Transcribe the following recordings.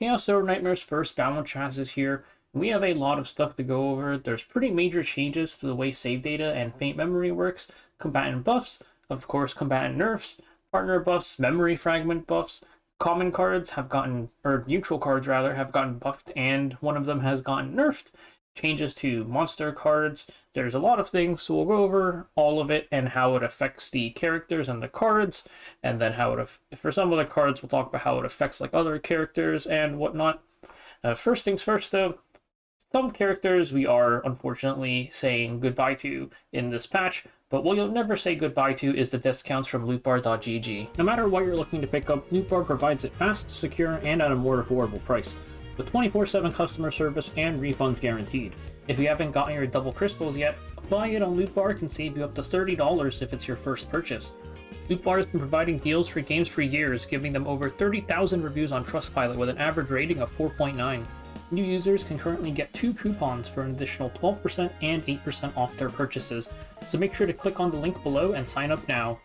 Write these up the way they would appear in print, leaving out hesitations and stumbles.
Chaos Zero Nightmare's first balance chassis here. We have a lot of stuff to go over. There's pretty major changes to the way save data and faint memory works, combatant buffs, of course combatant nerfs, partner buffs, memory fragment buffs. Common cards have gotten, or neutral cards rather, have gotten buffed, and one of them has gotten nerfed. Changes to monster cards. There's a lot of things, so we'll go over all of it and how it affects the characters and the cards, and then how it, for some of the cards, we'll talk about how it affects like other characters and whatnot. First things first, though, some characters we are unfortunately saying goodbye to in this patch, but what you'll never say goodbye to is the discounts from lootbar.gg. No matter what you're looking to pick up, Lootbar provides it fast, secure, and at a more affordable price, with 24/7 customer service and refunds guaranteed. If you haven't gotten your double crystals yet, applying it on Lootbar can save you up to $30 if it's your first purchase. Lootbar has been providing deals for games for years, giving them over 30,000 reviews on Trustpilot with an average rating of 4.9. New users can currently get 2 coupons for an additional 12% and 8% off their purchases, so make sure to click on the link below and sign up now.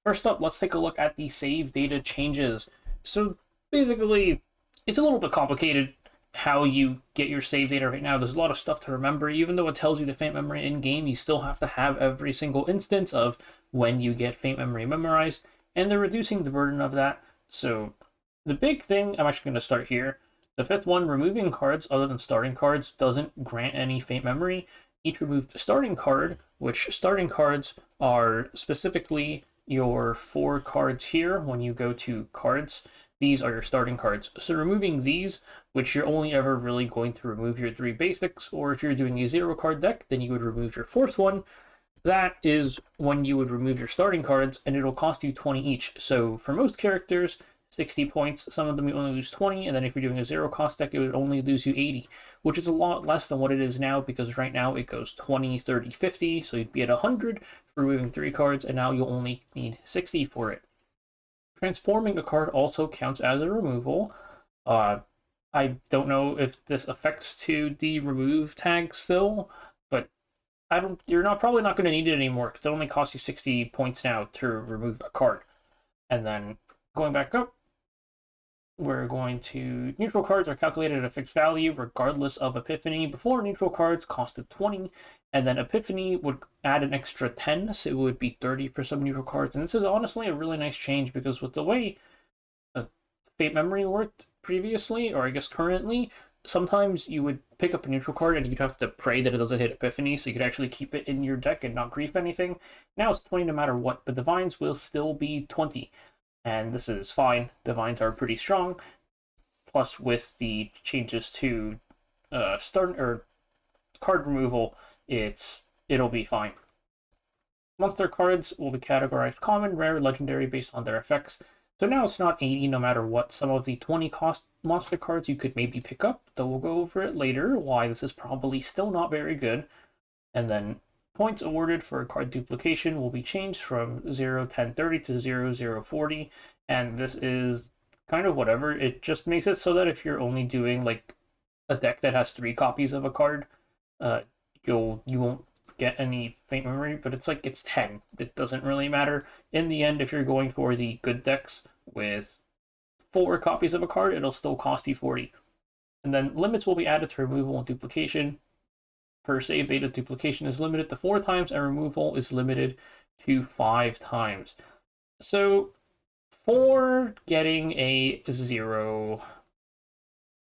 First up, let's take a look at the save data changes. So basically, it's a little bit complicated how you get your save data right now. There's a lot of stuff to remember. Even though it tells you the faint memory in-game, you still have to have every single instance of when you get faint memory memorized, and they're reducing the burden of that. So the big thing, I'm actually going to start here. The fifth one, removing cards other than starting cards doesn't grant any faint memory. Each removed starting card, which starting cards are specifically your 4 cards here when you go to cards. These are your starting cards. So removing these, which you're only ever really going to remove your 3 basics, or if you're doing a 0 card deck, then you would remove your 4th one. That is when you would remove your starting cards, and it'll cost you 20 each. So for most characters, 60 points, some of them you only lose 20, and then if you're doing a 0 cost deck, it would only lose you 80, which is a lot less than what it is now, because right now it goes 20, 30, 50, so you'd be at 100 for removing 3 cards, and now you'll only need 60 for it. Transforming a card also counts as a removal. I don't know if this affects to the remove tag still, but you're probably not going to need it anymore, because it only costs you 60 points now to remove a card. And then going back up, we're going to neutral cards are calculated at a fixed value regardless of Epiphany. Before, neutral cards costed 20, and then Epiphany would add an extra 10, so it would be 30 for some neutral cards. And this is honestly a really nice change, because with the way Fate Memory worked previously, or I guess currently, sometimes you would pick up a neutral card and you'd have to pray that it doesn't hit Epiphany, so you could actually keep it in your deck and not grief anything. Now it's 20 no matter what, but Divines will still be 20. And this is fine. Divines are pretty strong. Plus, with the changes to card removal, it'll be fine. Monster cards will be categorized common, rare, legendary based on their effects. So now it's not 80 no matter what. Some of the 20 cost monster cards you could maybe pick up, though we'll go over it later, why this is probably still not very good. And then points awarded for card duplication will be changed from 0, 10, 30 to 0, 0, 40, and this is kind of whatever. It just makes it so that if you're only doing like a deck that has 3 copies of a card, you won't get any faint memory, but it's 10. It doesn't really matter. In the end, if you're going for the good decks with 4 copies of a card, it'll still cost you 40. And then limits will be added to removal and duplication. Per save data, duplication is limited to 4 times, and removal is limited to 5 times. So, for getting a 0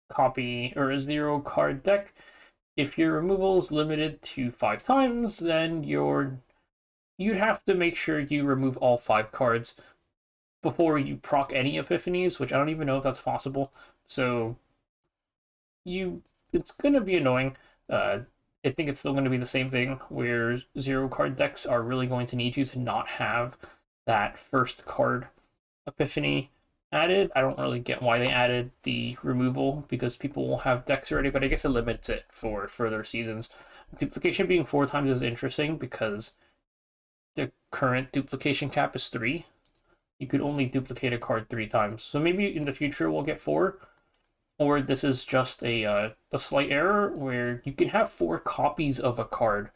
copy or a 0 card deck, if your removal is limited to 5 times, then you'd have to make sure you remove all 5 cards before you proc any Epiphanies, which I don't even know if that's possible. So, it's going to be annoying. I think it's still going to be the same thing, where 0 card decks are really going to need you to not have that first card Epiphany added. I don't really get why they added the removal, because people will have decks already, but I guess it limits it for further seasons. Duplication being 4 times is interesting, because the current duplication cap is 3. You could only duplicate a card 3 times. So maybe in the future we'll get 4. Or this is just a slight error where you can have 4 copies of a card,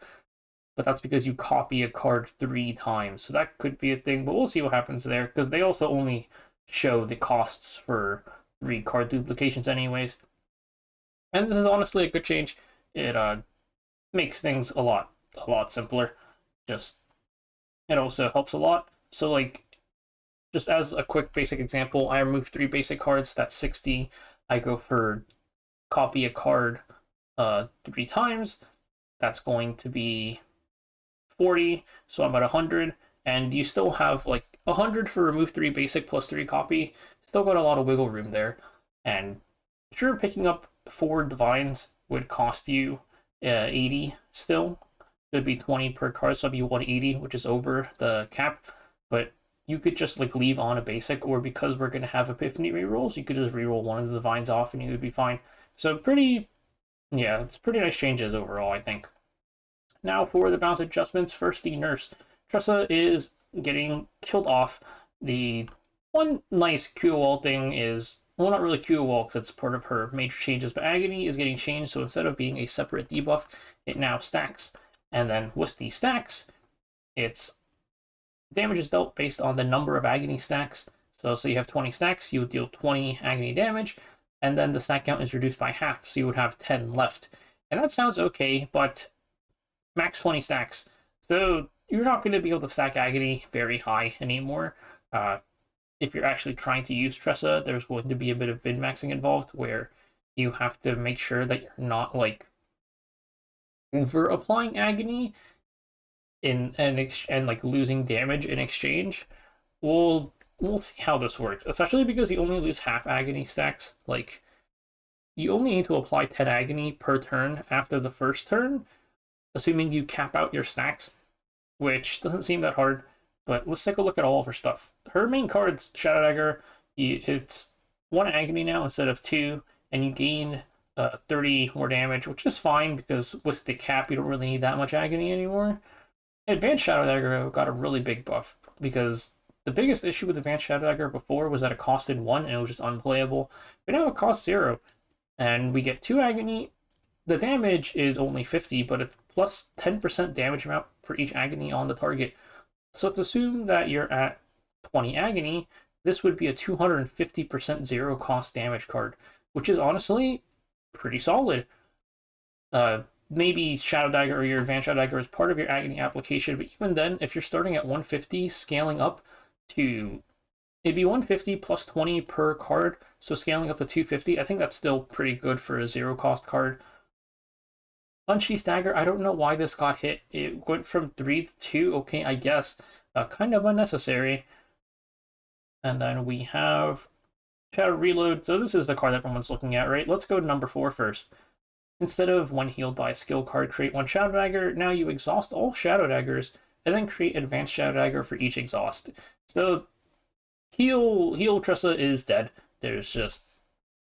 but that's because you copy a card 3 times. So that could be a thing, but we'll see what happens there, because they also only show the costs for 3 card duplications anyways. And this is honestly a good change. It makes things a lot simpler. Just it also helps a lot. So like, just as a quick basic example, I remove 3 basic cards. That's 60. I go for copy a card 3 times. That's going to be 40. So I'm at 100. And you still have like 100 for remove 3 basic plus 3 copy. Still got a lot of wiggle room there. And sure, picking up 4 divines would cost you 80 still. It would be 20 per card, so it'd be 180, which is over the cap. But you could just like leave on a basic, or because we're going to have Epiphany rerolls, you could just reroll one of the divines off and you would be fine. So yeah, it's pretty nice changes overall, I think. Now for the balance adjustments, first the nerfs. Tressa is getting killed off. The one nice QOL thing is, well, not really QOL because it's part of her major changes, but Agony is getting changed, so instead of being a separate debuff, it now stacks. And then with the stacks, it's damage is dealt based on the number of Agony stacks. So you have 20 stacks, you would deal 20 Agony damage, and then the stack count is reduced by half, so you would have 10 left. And that sounds okay, but max 20 stacks. So you're not going to be able to stack Agony very high anymore. If you're actually trying to use Tressa, there's going to be a bit of min-maxing involved, where you have to make sure that you're not like over applying Agony and like losing damage in exchange. We'll see how this works, especially because you only lose half Agony stacks. Like, you only need to apply 10 Agony per turn after the first turn, assuming you cap out your stacks, which doesn't seem that hard. But let's take a look at all of her stuff. Her main cards, Shadow Dagger, it's 1 Agony now instead of 2, and you gain 30 more damage, which is fine because with the cap, you don't really need that much Agony anymore. Advanced Shadow Dagger got a really big buff because the biggest issue with Advanced Shadow Dagger before was that it costed 1 and it was just unplayable. But now it costs 0, and we get 2 Agony. The damage is only 50, but it's plus 10% damage amount for each Agony on the target. So let's assume that you're at 20 Agony. This would be a 250% zero cost damage card, which is honestly pretty solid. Maybe Shadow Dagger or your Advanced Shadow Dagger is part of your Agony application, but even then, if you're starting at 150, scaling up to, it'd be 150 plus 20 per card, so scaling up to 250, I think that's still pretty good for a zero cost card. Unsheath Dagger, I don't know why this got hit. It went from 3 to 2, okay, I guess. Kind of unnecessary. And then we have Shadow Reload. So this is the card that everyone's looking at, right? Let's go to number 4 first. Instead of when healed by a skill card, create 1 Shadow Dagger. Now you exhaust all Shadow Daggers, and then create Advanced Shadow Dagger for each exhaust. So heal Tressa is dead. There's just,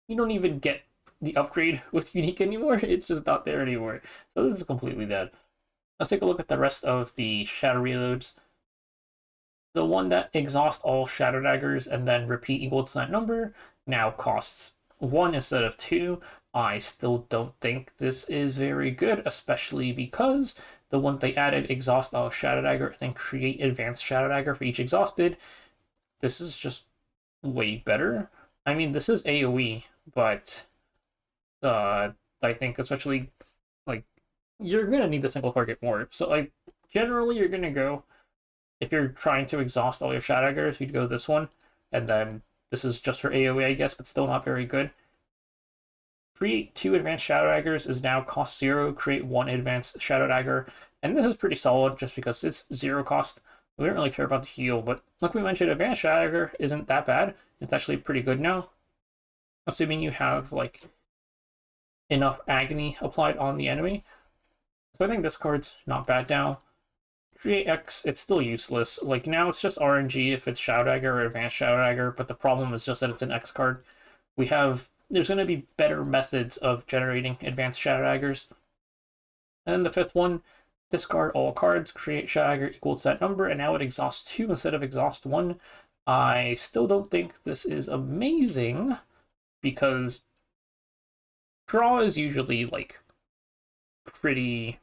you don't even get the upgrade with Unique anymore. It's just not there anymore. So this is completely dead. Let's take a look at the rest of the Shadow Reloads. The one that exhausts all Shadow Daggers and then repeat equal to that number now costs 1 instead of 2. I still don't think this is very good, especially because the one they added, exhaust all Shadow Dagger and then create Advanced Shadow Dagger for each exhausted. This is just way better. I mean, this is AoE, but I think especially, like, you're going to need the single target more. So, like, generally you're going to go, if you're trying to exhaust all your Shadow Daggers, you'd go this one, and then this is just for AoE, I guess, but still not very good. Create 2 Advanced Shadow Daggers is now cost 0, create 1 Advanced Shadow Dagger, and this is pretty solid just because it's 0 cost. We don't really care about the heal, but like we mentioned, Advanced Shadow Dagger isn't that bad. It's actually pretty good now, assuming you have, like, enough Agony applied on the enemy. So I think this card's not bad now. Create X, it's still useless. Like, now it's just RNG if it's Shadow Dagger or Advanced Shadow Dagger, but the problem is just that it's an X card. There's going to be better methods of generating Advanced Shadow Daggers. And then the 5th one, discard all cards, create Shadow Dagger equal to that number, and now it exhausts 2 instead of exhaust 1. I still don't think this is amazing, because draw is usually, like, pretty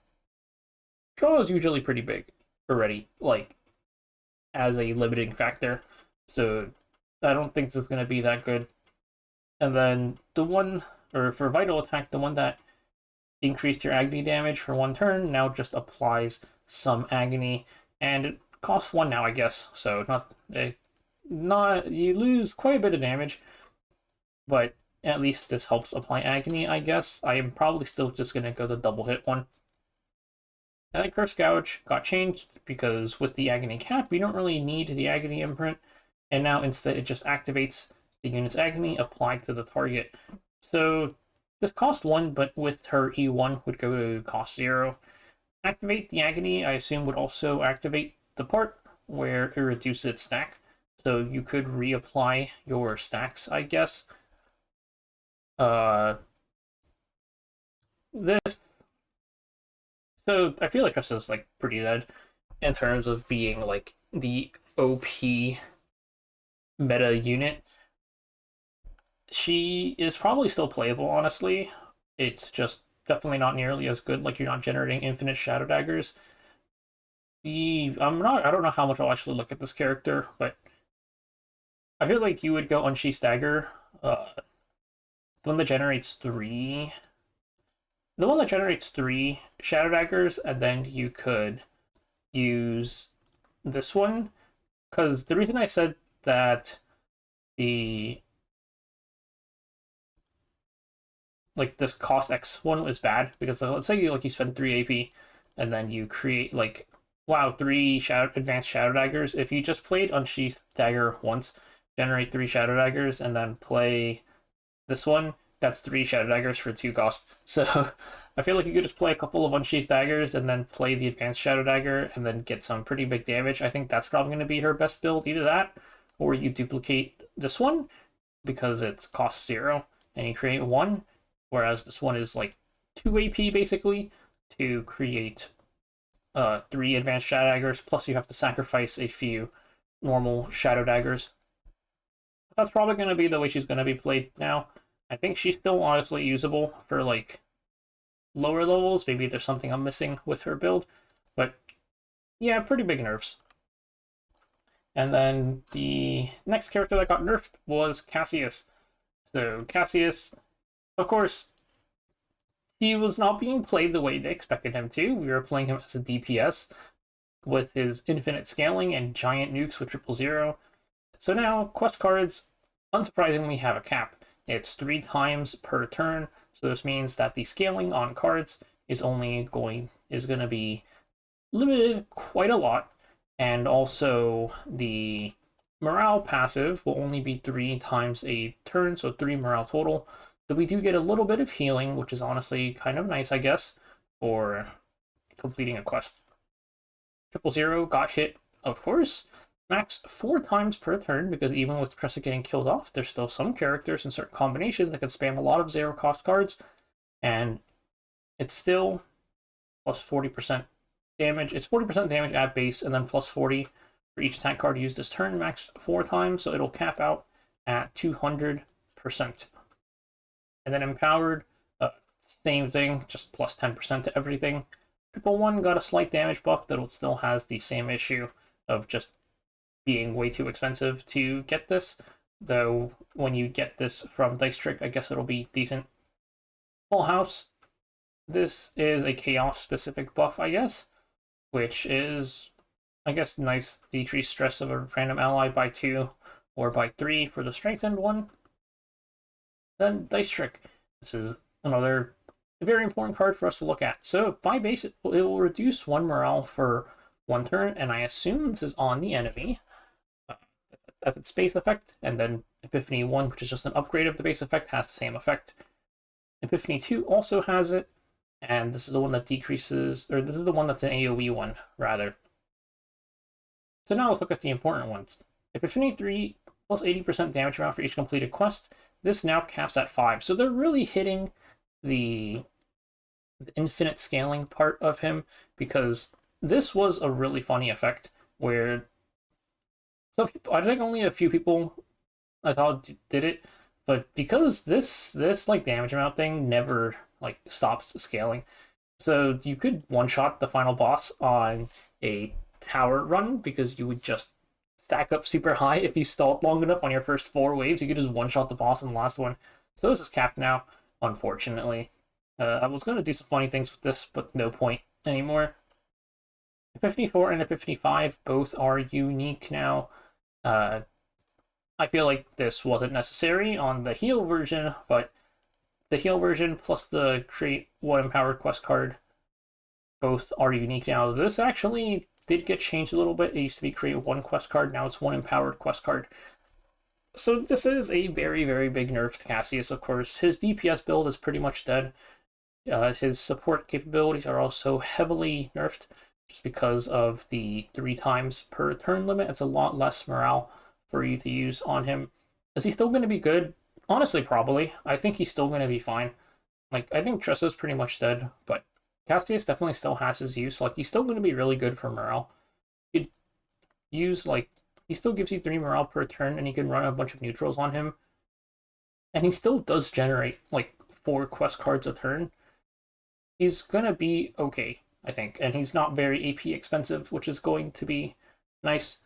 big already, like, as a limiting factor. So I don't think this is going to be that good. And then the one, or for Vital Attack, the one that increased your agony damage for 1 turn now just applies some agony, and it costs 1 now, I guess. So not you lose quite a bit of damage, but at least this helps apply agony, I guess. I am probably still just gonna go the double hit one. And then Curse Gouge got changed because with the agony cap, you don't really need the agony imprint, and now instead it just activates the unit's agony applied to the target. So this cost 1, but with her E1 would go to cost 0. Activate the agony, I assume, would also activate the part where it reduces its stack. So you could reapply your stacks, I guess. This. So I feel like Tressa's like pretty dead in terms of being like the OP meta unit. She is probably still playable, honestly. It's just definitely not nearly as good. Like, you're not generating infinite shadow daggers. I don't know how much I'll actually look at this character, but I feel like you would go Unsheath Dagger. The one that generates three shadow daggers, and then you could use this one. Because the reason I said that this cost X one was bad, because let's say you spend 3 AP and then you create 3 advanced shadow daggers. If you just played Unsheath Dagger once, generate 3 shadow daggers, and then play this one, that's 3 shadow daggers for 2 cost. So I feel like you could just play a couple of Unsheath Daggers and then play the advanced shadow dagger and then get some pretty big damage. I think that's probably going to be her best build. Either that, or you duplicate this one because it's cost 0 and you create 1. Whereas this one is 2 AP basically to create 3 advanced shadow daggers, plus you have to sacrifice a few normal shadow daggers. That's probably going to be the way she's going to be played now. I think she's still honestly usable for lower levels. Maybe there's something I'm missing with her build, but yeah, pretty big nerfs. And then the next character that got nerfed was Cassius. So Cassius, of course, he was not being played the way they expected him to. We were playing him as a DPS with his infinite scaling and giant nukes with 000. So now quest cards, unsurprisingly, have a cap. It's 3 times per turn. So this means that the scaling on cards is going to be limited quite a lot, and also the morale passive will only be 3 times a turn, so 3 morale total. So we do get a little bit of healing, which is honestly kind of nice, I guess, for completing a quest. 000 got hit, of course, max 4 times per turn, because even with Tressa getting killed off, there's still some characters in certain combinations that can spam a lot of 0 cost cards, and it's still plus 40% damage. It's 40% damage at base, and then plus 40 for each attack card used this turn, max 4 times, so it'll cap out at 200%. And then Empowered, same thing, just plus 10% to everything. 111 got a slight damage buff that still has the same issue of just being way too expensive to get this, though when you get this from Dice Trick, I guess it'll be decent. Full House, this is a Chaos specific buff, I guess, which is, I guess, nice. Decrease stress of a random ally by 2 or by 3 for the strengthened one. Then Dice Trick, this is another very important card for us to look at. So by base, it will reduce 1 morale for 1 turn, and I assume this is on the enemy. That's its base effect, and then Epiphany 1, which is just an upgrade of the base effect, has the same effect. Epiphany 2 also has it, and this is the one that decreases, or this is the one that's an AoE one, rather. So now let's look at the important ones. Epiphany 3 plus 80% damage amount for each completed quest. This now caps at 5, so they're really hitting the infinite scaling part of him, because this was a really funny effect where some people, I think only a few people I thought did it, but because this damage amount thing never stops scaling, so you could one-shot the final boss on a tower run, because you would just stack up super high if you stalled long enough on your first 4 waves. You could just one-shot the boss in the last one. So this is capped now, unfortunately. I was going to do some funny things with this, but no point anymore. The 54 and the 55 both are unique now. I feel like this wasn't necessary on the heal version, but the heal version plus the create one empowered quest card both are unique now. This actually did get changed a little bit. It used to be create one quest card, now it's one empowered quest card. So this is a very, very big nerf to Cassius, of course. His DPS build is pretty much dead. His support capabilities are also heavily nerfed just because of the 3 times per turn limit. It's a lot less morale for you to use on him. Is he still going to be good? Honestly, probably. I think he's still going to be fine. Like, I think Tressa's pretty much dead, but Cassius definitely still has his use. Like, he's still going to be really good for morale. He'd use, like, he still gives you 3 morale per turn, and you can run a bunch of neutrals on him. And he still does generate, like, 4 quest cards a turn. He's gonna be okay, I think. And he's not very AP expensive, which is going to be nice.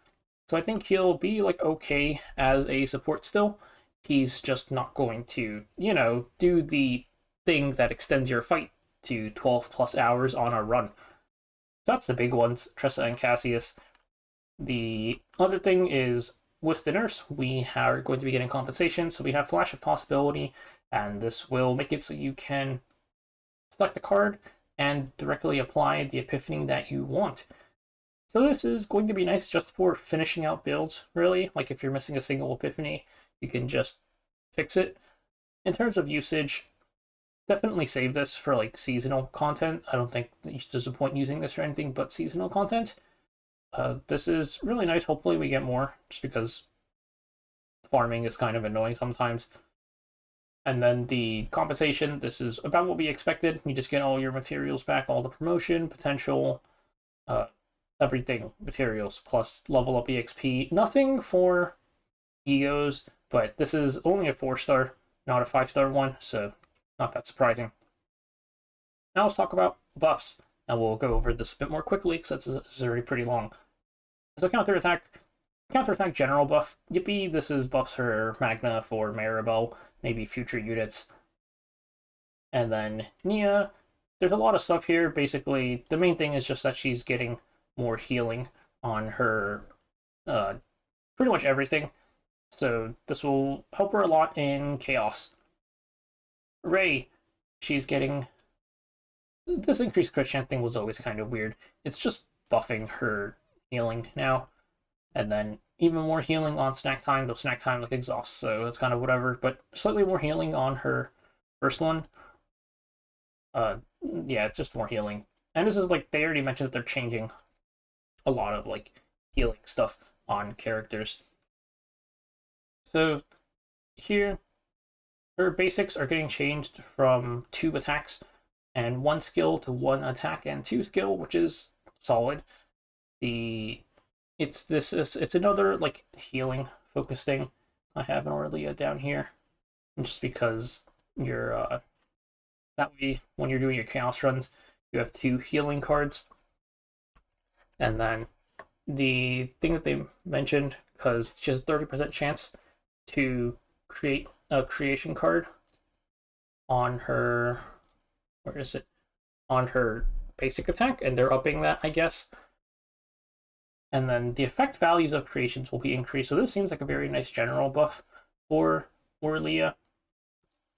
So I think he'll be, like, okay as a support still. He's just not going to, you know, do the thing that extends your fight to 12 plus hours on a run. So that's the big ones, Tressa and Cassius. The other thing is, with the nerfs, we are going to be getting compensation. So we have Flash of Possibility, and this will make it so you can select the card and directly apply the epiphany that you want. So this is going to be nice just for finishing out builds, really. Like if you're missing a single epiphany, you can just fix it. In terms of usage, definitely save this for like seasonal content. I don't think there's a point using this for anything but seasonal content. This is really nice. Hopefully we get more, just because farming is kind of annoying sometimes. And then the compensation, this is about what we expected. You just get all your materials back, all the promotion, potential, everything, materials, plus level up EXP. Nothing for egos, but this is only a 4-star, not a 5-star one, so not that surprising. Now let's talk about buffs, and we'll go over this a bit more quickly, because it's already pretty long. So counterattack general buff. Yippee, this is buffs her Magna for Maribel, maybe future units. And then Nia, there's a lot of stuff here. Basically, the main thing is just that she's getting more healing on her pretty much everything. So this will help her a lot in Chaos. Rey, she's getting... This increased crit chance thing was always kind of weird. It's just buffing her healing now. And then even more healing on snack time, though snack time like exhaust, so it's kind of whatever. But slightly more healing on her first one. Yeah, it's just more healing. And this is like, they already mentioned that they're changing a lot of like healing stuff on characters. So here, her basics are getting changed from 2 attacks and 1 skill to 1 attack and 2 skill, which is solid. It's another like healing focus thing. I have an Aurelia down here, just because you're that way when you're doing your chaos runs, you have 2 healing cards. And then the thing that they mentioned, because she has a 30% chance to create a creation card on her, where is it? On her basic attack, and they're upping that, I guess. And then the effect values of creations will be increased. So this seems like a very nice general buff for Aurelia,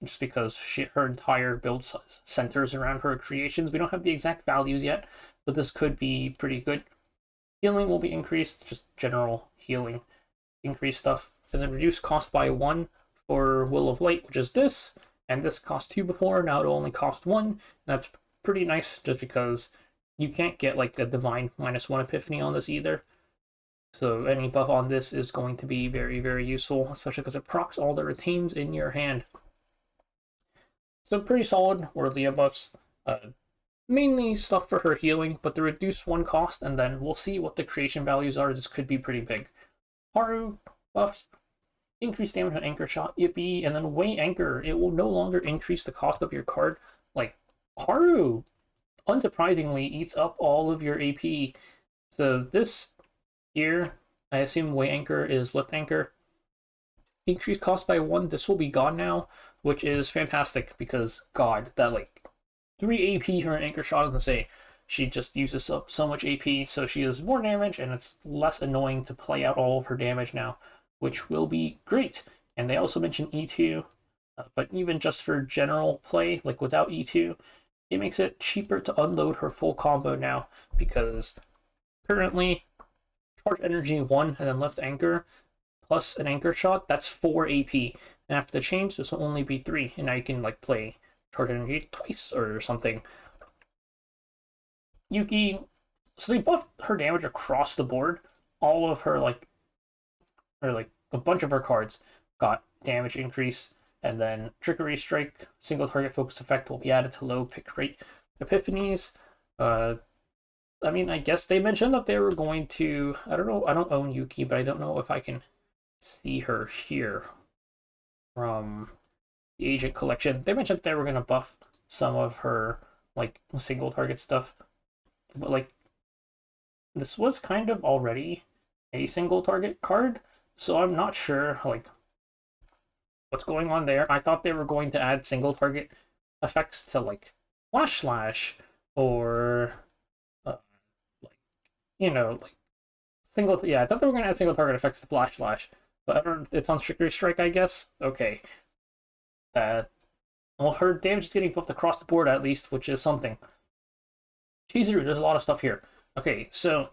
just because her entire build centers around her creations. We don't have the exact values yet, but this could be pretty good. Healing will be increased, just general healing increased stuff. And then reduce cost by 1 for Will of Light, which is this, and this cost 2 before, now it'll only cost 1. And that's pretty nice, just because you can't get like a divine -1 epiphany on this either. So any buff on this is going to be very, very useful, especially because it procs all the retains in your hand. So pretty solid Aurelia buffs. Mainly stuff for her healing, but the reduce 1 cost, and then we'll see what the creation values are. This could be pretty big. Haru buffs. Increase damage on anchor shot, yippee, and then weigh anchor. It will no longer increase the cost of your card. Like, Haru, unsurprisingly, eats up all of your AP. So this here, I assume Way Anchor is Lift Anchor. Increased cost by 1. This will be gone now, which is fantastic because, God, that like 3 AP for an Anchor shot is insane. She just uses up so much AP, so she does more damage, and it's less annoying to play out all of her damage now, which will be great. And they also mentioned E2, but even just for general play, like without E2, it makes it cheaper to unload her full combo now, because currently, Charge Energy 1 and then Lift Anchor, plus an Anchor shot, that's 4 AP. And after the change, this will only be 3, and now you can like play Charge Energy twice or something. Yuki, so they buffed her damage across the board. All of her a bunch of her cards got damage increase, and then Trickery Strike, single target focus effect will be added to low pick rate epiphanies. I mean, I guess they mentioned that they were going to, I don't know, I don't own Yuki, but I don't know if I can see her here from the Agent Collection. They mentioned they were going to buff some of her, like, single target stuff. But, like, this was kind of already a single target card, so I'm not sure, like, what's going on there. I thought they were going to add single target effects to, like, Flash Slash, or, like, yeah, I thought they were going to add single target effects to Flash Slash, but it's on Trickery Strike, I guess? Okay. Well, her damage is getting buffed across the board, at least, which is something. Chizuru, there's a lot of stuff here. Okay, so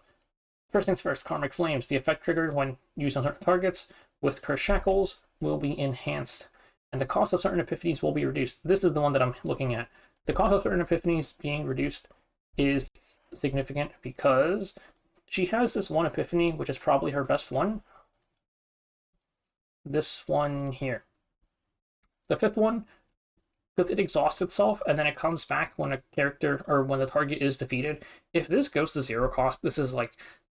first things first, Karmic Flames. The effect triggered when used on certain targets with Curse Shackles will be enhanced, and the cost of certain epiphanies will be reduced. This is the one that I'm looking at. The cost of certain epiphanies being reduced is significant because she has this one epiphany, which is probably her best one. This one here. The 5th one, because it exhausts itself and then it comes back when a character or when the target is defeated. If this goes to 0 cost, this is like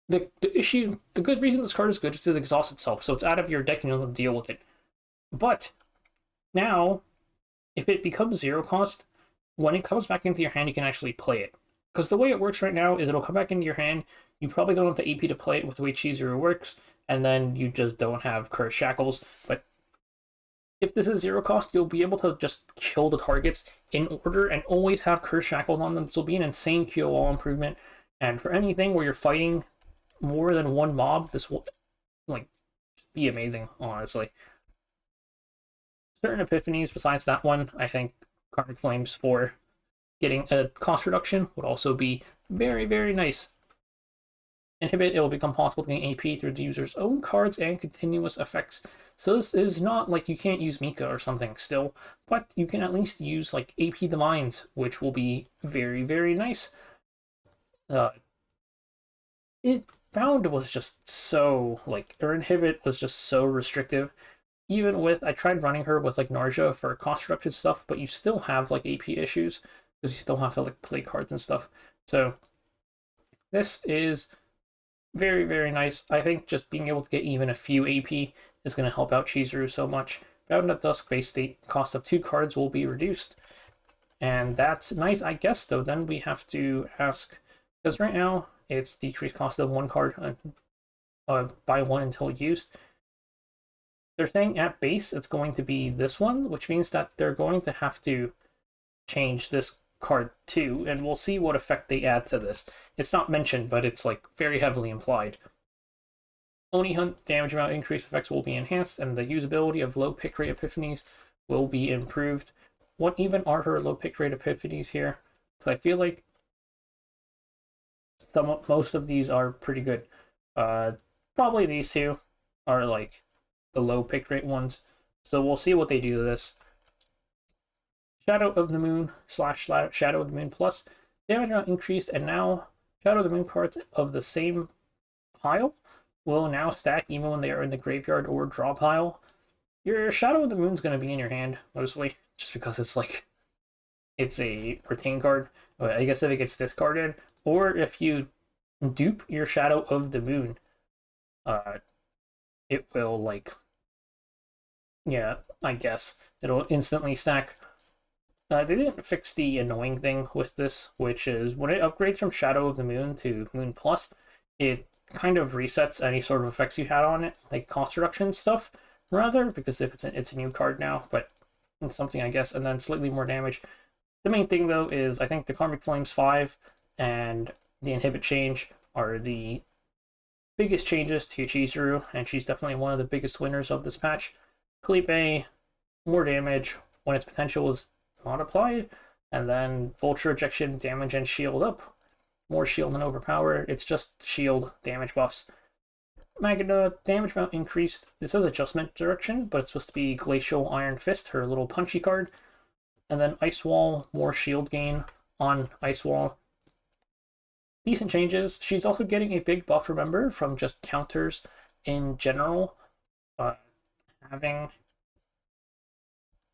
the issue. The good reason this card is good is it exhausts itself, so it's out of your deck and you don't have to deal with it. But now, if it becomes 0 cost, when it comes back into your hand, you can actually play it. Because the way it works right now is it'll come back into your hand. You probably don't have the AP to play it with the way Chizuru works, and then you just don't have Curse Shackles. But if this is 0 cost, you'll be able to just kill the targets in order and always have Curse Shackles on them. This will be an insane QOL improvement. And for anything where you're fighting more than one mob, this will like be amazing, honestly. Certain epiphanies besides that one, I think Karmic Flames for getting a cost reduction would also be very, very nice. Inhibit, it will become possible to gain AP through the user's own cards and continuous effects. So this is not like you can't use Mika or something still, but you can at least use like AP Divines, which will be very, very nice. Bound was just so, like, her Inhibit was just so restrictive. Even with, I tried running her with like Narja for cost reduction stuff, but you still have like AP issues because you still have to like play cards and stuff. So this is very, very nice. I think just being able to get even a few AP is going to help out Chizuru so much. Bound at Dusk base state cost of 2 cards will be reduced. And that's nice, I guess, though. Then we have to ask, because right now it's decreased cost of 1 card by 1 until used. They're saying at base it's going to be this one, which means that they're going to have to change this card too, and we'll see what effect they add to this. It's not mentioned, but it's like very heavily implied. Oni Hunt damage amount increase effects will be enhanced, and the usability of low pick rate epiphanies will be improved. What even are her low pick rate epiphanies here? Because I feel like most of these are pretty good. Probably these two are like the low pick rate ones. So we'll see what they do to this. Shadow of the Moon / Shadow of the Moon Plus damage amount increased, and now Shadow of the Moon cards of the same pile will now stack even when they are in the graveyard or draw pile. Your Shadow of the Moon's going to be in your hand mostly, just because it's like it's a retain card. But I guess if it gets discarded, or if you dupe your Shadow of the Moon, it will like, yeah, I guess it'll instantly stack. They didn't fix the annoying thing with this, which is when it upgrades from Shadow of the Moon to Moon Plus, it kind of resets any sort of effects you had on it, like cost reduction stuff, rather, because if it's a new card now, but it's something, I guess, and then slightly more damage. The main thing, though, is I think the Karmic Flames 5 and the Inhibit change are the biggest changes to Chizuru, and she's definitely one of the biggest winners of this patch. Felipe, more damage when its potential is not applied, and then Vulture Ejection, damage and shield up. More shield and overpower. It's just shield damage buffs. Magda, damage amount increased. It says adjustment direction, but it's supposed to be Glacial Iron Fist, her little punchy card. And then Ice Wall, more shield gain on Ice Wall. Decent changes. She's also getting a big buff, remember, from just counters in general. Having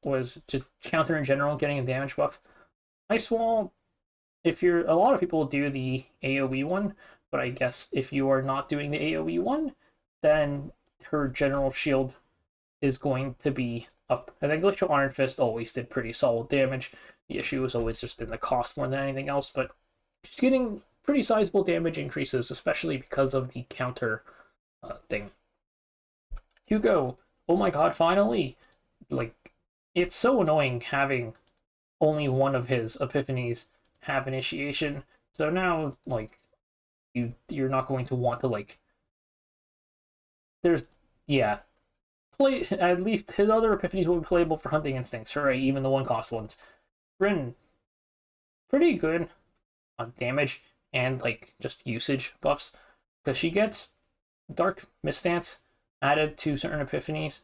was just counter in general, getting a damage buff. Ice Wall, if you're, a lot of people do the AoE one, but I guess if you are not doing the AoE one, then her general shield is going to be up. And then Glacial Iron Fist always did pretty solid damage. The issue has always just been the cost more than anything else, but she's getting pretty sizable damage increases, especially because of the counter thing. Hugo, oh my god, finally! Like, it's so annoying having only one of his epiphanies have initiation. So now, like, you're not going to want to, like, there's, yeah, play, at least his other epiphanies will be playable for Hunting Instincts, hooray, even the one-cost ones. Rin, pretty good on damage and, like, just usage buffs, because she gets Dark Mistance added to certain epiphanies,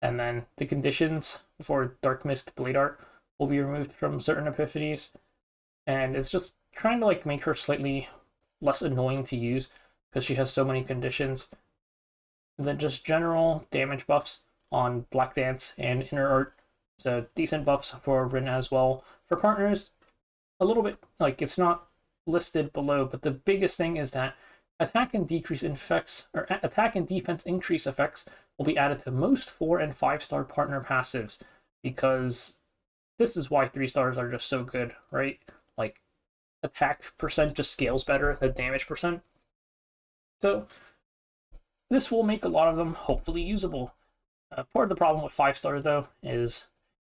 and then the conditions for Dark Mist Blade Art will be removed from certain epiphanies, and it's just trying to, like, make her slightly less annoying to use, because she has so many conditions. And then just general damage buffs on Black Dance and Inner Art, so decent buffs for Rin as well. For partners, a little bit, like, it's not listed below, but the biggest thing is that attack and decrease effects, or attack and defense increase effects, will be added to most 4 and 5-star partner passives, because this is why 3 stars are just so good, right? Like, attack percent just scales better than damage percent. So this will make a lot of them hopefully usable. Part of the problem with 5 stars, though, is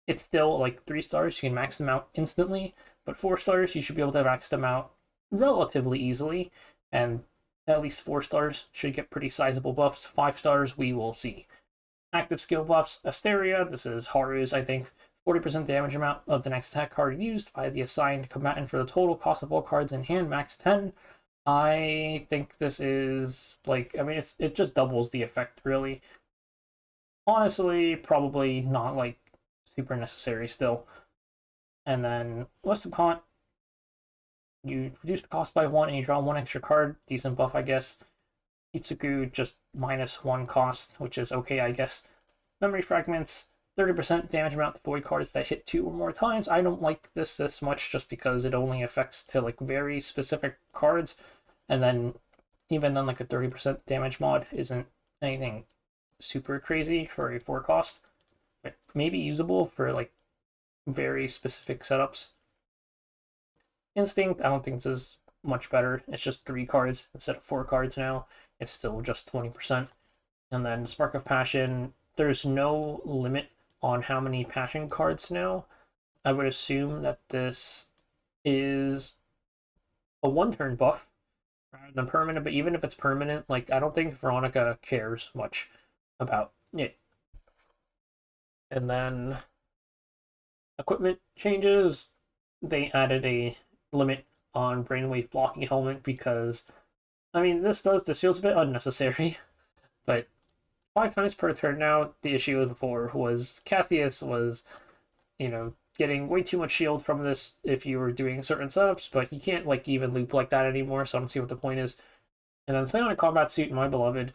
it's still like 3 stars, you can max them out instantly, but 4 stars, you should be able to max them out relatively easily, and at least 4 stars should get pretty sizable buffs. 5 stars, we will see. Active skill buffs, Asteria, this is Haru's, I think. 40% damage amount of the next attack card used by the assigned combatant for the total cost of all cards in hand, max 10. I think this is, like, I mean, it just doubles the effect, really. Honestly, probably not, like, super necessary still. And then, List of Haunt, you reduce the cost by 1 and you draw 1 extra card. Decent buff, I guess. Itsuku, just -1 cost, which is okay, I guess. Memory Fragments, 30% damage amount to void cards that hit 2 or more times. I don't like this much just because it only affects to, like, very specific cards. And then, even then, like, a 30% damage mod isn't anything super crazy for a 4 cost. But maybe usable for, like, very specific setups. Instinct, I don't think this is much better. It's just 3 cards instead of 4 cards now. It's still just 20%. And then Spark of Passion, there's no limit on how many passion cards now. I would assume that this is a 1-turn buff rather than permanent, but even if it's permanent, like, I don't think Veronica cares much about it. And then equipment changes, they added a limit on Brainwave blocking helmet because, I mean, this feels a bit unnecessary, but 5 times per turn now. The issue before was Cassius was, you know, getting way too much shield from this if you were doing certain setups, but you can't, like, even loop like that anymore, so I don't see what the point is. And then Psionic Combat Suit, My Beloved,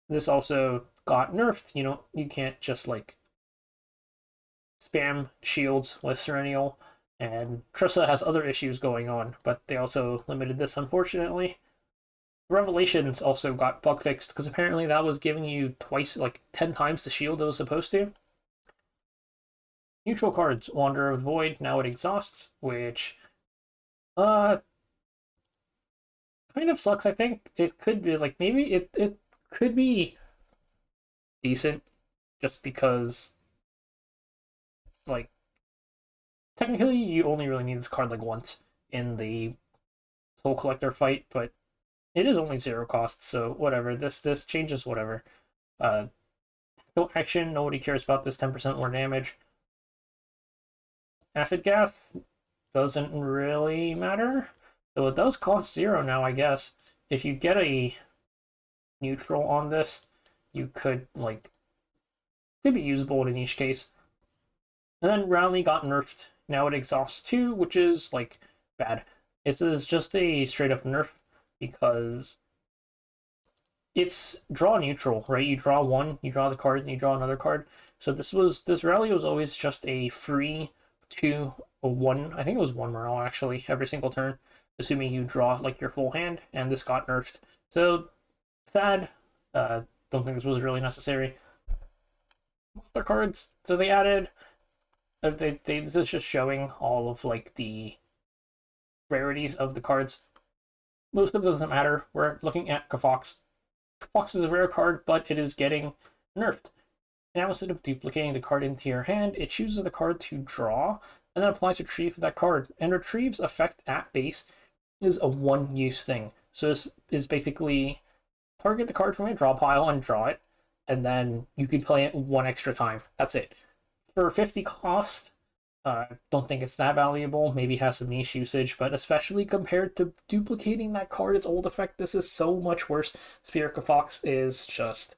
this also got nerfed. You know, you can't just, like, spam shields with Serenial, and Tressa has other issues going on, but they also limited this, unfortunately. Revelations also got bug fixed, because apparently that was giving you twice, like, 10 times the shield it was supposed to. Neutral cards, Wanderer of the Void, now it exhausts, which, kind kind of sucks. I think it could be like maybe it could be decent just because like technically you only really need this card like once in the Soul Collector fight, but it is only 0 cost, so whatever. This changes whatever. No action, nobody cares about this 10% more damage. Acid Gath doesn't really matter, though it does cost 0 now, I guess. If you get a neutral on this, you could be usable in each case. And then Rally got nerfed. Now it exhausts 2, which is like bad. It is just a straight up nerf because it's draw neutral, right? You draw one, you draw the card, and you draw another card. So this rally was always just a free 2 or 1. I think it was 1 morale actually every single turn, assuming you draw like your full hand. And this got nerfed. So sad. Don't think this was really necessary. Monster cards. So they added. This is just showing all of like the rarities of the cards. Most of it doesn't matter. We're looking at Kafox. Kafox is a rare card, but it is getting nerfed. Now instead of duplicating the card into your hand, it chooses the card to draw and then applies retrieve for that card. And retrieve's effect at base is a one-use thing. So this is basically target the card from your draw pile and draw it, and then you can play it one extra time. That's it. For 50 cost, don't think it's that valuable. Maybe has some niche usage, but especially compared to duplicating that card, its old effect, this is so much worse. Spirit Kafox is just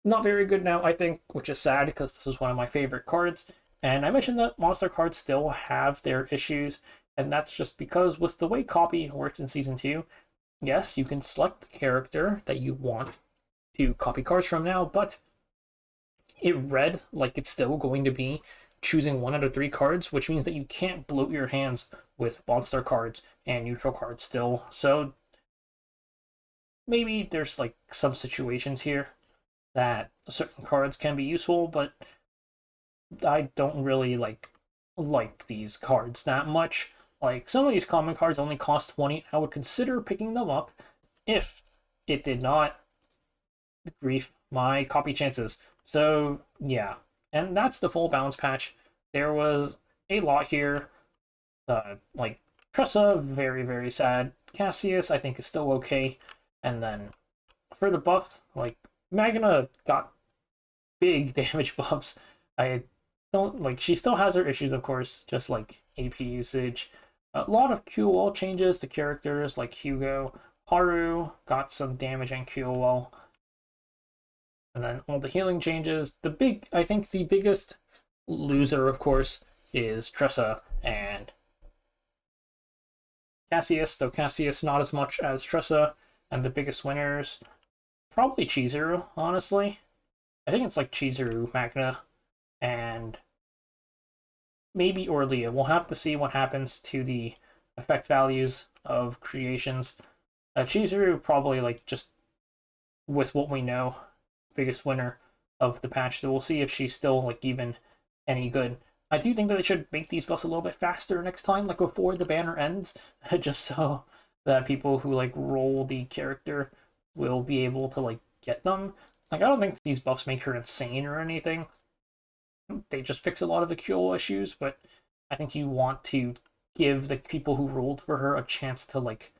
not very good now, I think, which is sad because this is one of my favorite cards. And I mentioned that monster cards still have their issues, and that's just because with the way copy works in Season 2, yes, you can select the character that you want to copy cards from now, but it read like it's still going to be choosing 1 out of 3 cards, which means that you can't bloat your hands with monster cards and neutral cards still. So maybe there's like some situations here that certain cards can be useful, but I don't really like these cards that much. Like some of these common cards only cost 20. I would consider picking them up if it did not grief my copy chances. So yeah, and that's the full balance patch. There was a lot here. Like Tressa, very, very sad. Cassius, I think, is still okay. And then for the buffs, like Magna got big damage buffs. I don't like, she still has her issues, of course, just like AP usage. A lot of QOL changes to characters like Hugo. Haru got some damage and QOL. And then all the healing changes. I think the biggest loser, of course, is Tressa and Cassius, though Cassius not as much as Tressa. And the biggest winners, probably Chizuru, honestly. I think it's like Chizuru, Magna, and maybe Orlia. We'll have to see what happens to the effect values of creations. Chizuru probably like just with what we know, biggest winner of the patch. So we'll see if she's still like even any good. I do think that they should make these buffs a little bit faster next time, like before the banner ends, just so that people who like roll the character will be able to like get them. Like I don't think these buffs make her insane or anything. They just fix a lot of the QOL issues, but I think you want to give the people who rolled for her a chance to like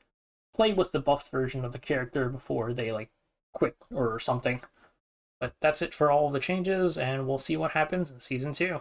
play with the buffs version of the character before they like quit or something. But that's it for all of the changes, and we'll see what happens in Season 2.